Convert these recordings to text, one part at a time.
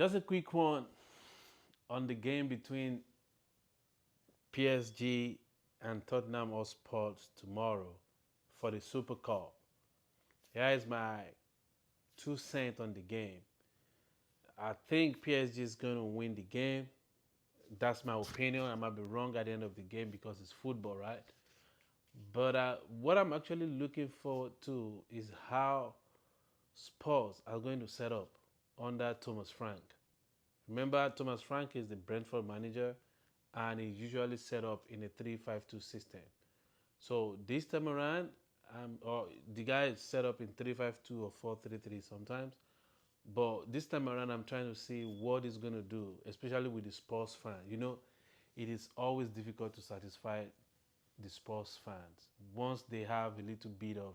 Just a quick one on the game between PSG and Tottenham Hotspur tomorrow for the Super Cup. Here is my 2 cents on the game. I think PSG is going to win the game. That's my opinion. I might be wrong at the end of the game because it's football, right? But what I'm actually looking forward to is how Spurs are going to set up under Thomas Frank. Remember, Thomas Frank is the Brentford manager, and he's usually set up in a 3-5-2 system. So this time around, or the guy is set up in 3-5-2 or 4-3-3 sometimes. But this time around, I'm trying to see what he's going to do, especially with the Spurs fan. It is always difficult to satisfy the Spurs fans. Once they have a little bit of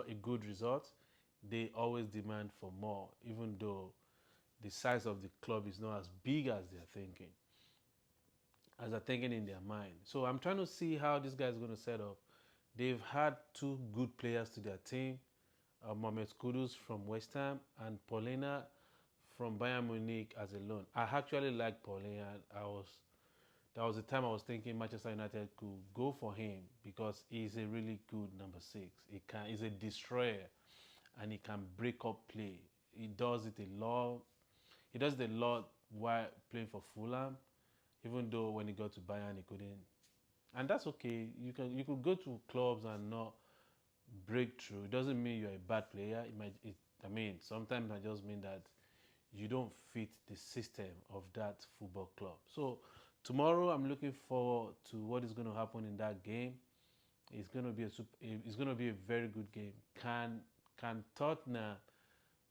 a good result, they always demand for more, even though the size of the club is not as big as they're thinking in their mind. So I'm trying to see how this guy is going to set up. They've had two good players to their team, Mohamed Kudus from West Ham and Paulina from Bayern Munich as a loan. I actually like Paulina. That was the time I was thinking Manchester United could go for him because he's a really good number 6. He's a destroyer and he can break up play. He does it a lot. He does it a lot while playing for Fulham, even though when he got to Bayern he couldn't. And that's okay. You could go to clubs and not break through. It doesn't mean you're a bad player. Sometimes I just mean that you don't fit the system of that football club. So tomorrow I'm looking forward to what is going to happen in that game. It's going to be a very good game. Can Tottenham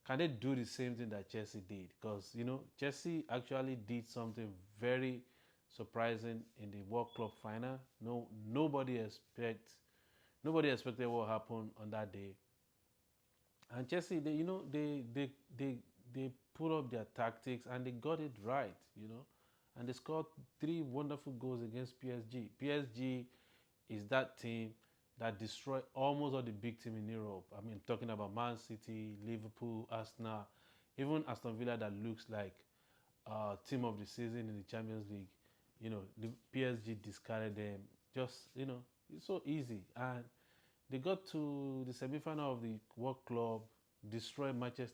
can they do the same thing that Chelsea did? Because Chelsea actually did something very surprising in the World Club final. No, nobody expected what happened on that day. And Chelsea, they put up their tactics and they got it right. And they scored 3 wonderful goals against PSG. PSG is that team that destroyed almost all the big teams in Europe. Talking about Man City, Liverpool, Arsenal, even Aston Villa that looks like team of the season in the Champions League. The PSG discarded them. It's so easy. And they got to the semi-final of the World Club, destroyed Madrid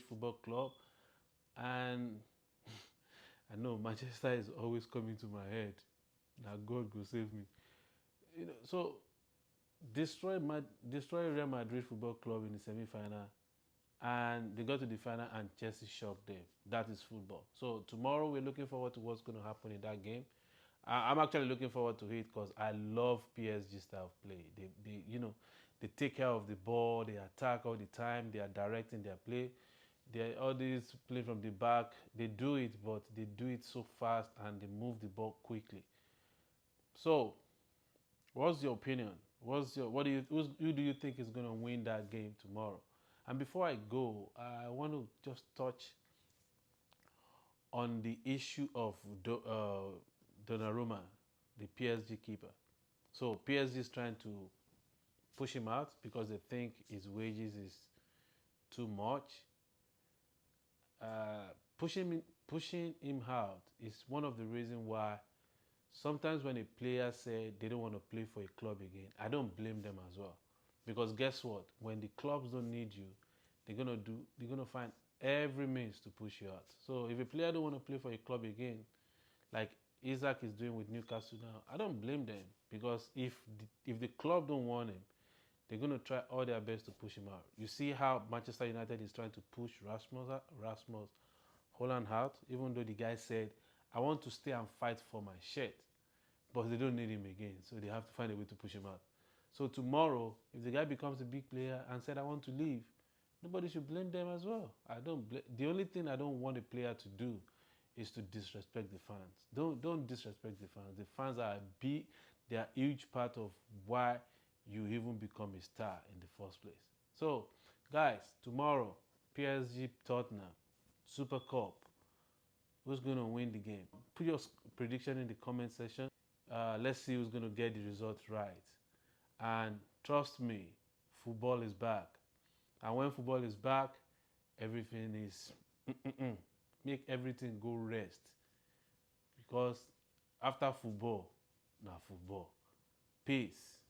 Football Club, and I know Manchester is always coming to my head. Now God go save me. So destroy Real Madrid Football Club in the semi-final, and they got to the final and Chelsea shocked them. That is football. So tomorrow we're looking forward to what's going to happen in that game. I'm actually looking forward to it because I love PSG style of play. They take care of the ball, they attack all the time, they are directing their play. They all these play from the back. They do it, but they do it so fast and they move the ball quickly. So, what's your opinion? Who do you think is going to win that game tomorrow? And before I go, I want to just touch on the issue of Donnarumma, the PSG keeper. So PSG is trying to push him out because they think his wages is too much. Pushing him out is one of the reasons why sometimes when a player say they don't want to play for a club again, I don't blame them as well. Because guess what? When the clubs don't need you, they're gonna find every means to push you out. So if a player don't want to play for a club again, like Isaac is doing with Newcastle now, I don't blame them because if the club don't want him, they're gonna try all their best to push him out. You see how Manchester United is trying to push Rasmus Holland out, even though the guy said, "I want to stay and fight for my shirt," but they don't need him again, so they have to find a way to push him out. So tomorrow, if the guy becomes a big player and said, "I want to leave," nobody should blame them as well. The only thing I don't want a player to do is to disrespect the fans. Don't disrespect the fans. The fans are big. They are a huge part of why you even become a star in the first place. So, guys, tomorrow, PSG Tottenham, Super Cup. Who's going to win the game? Put your prediction in the comment section. Let's see who's going to get the result right. And trust me, football is back. And when football is back, everything is make everything go rest, because after football na football. Peace.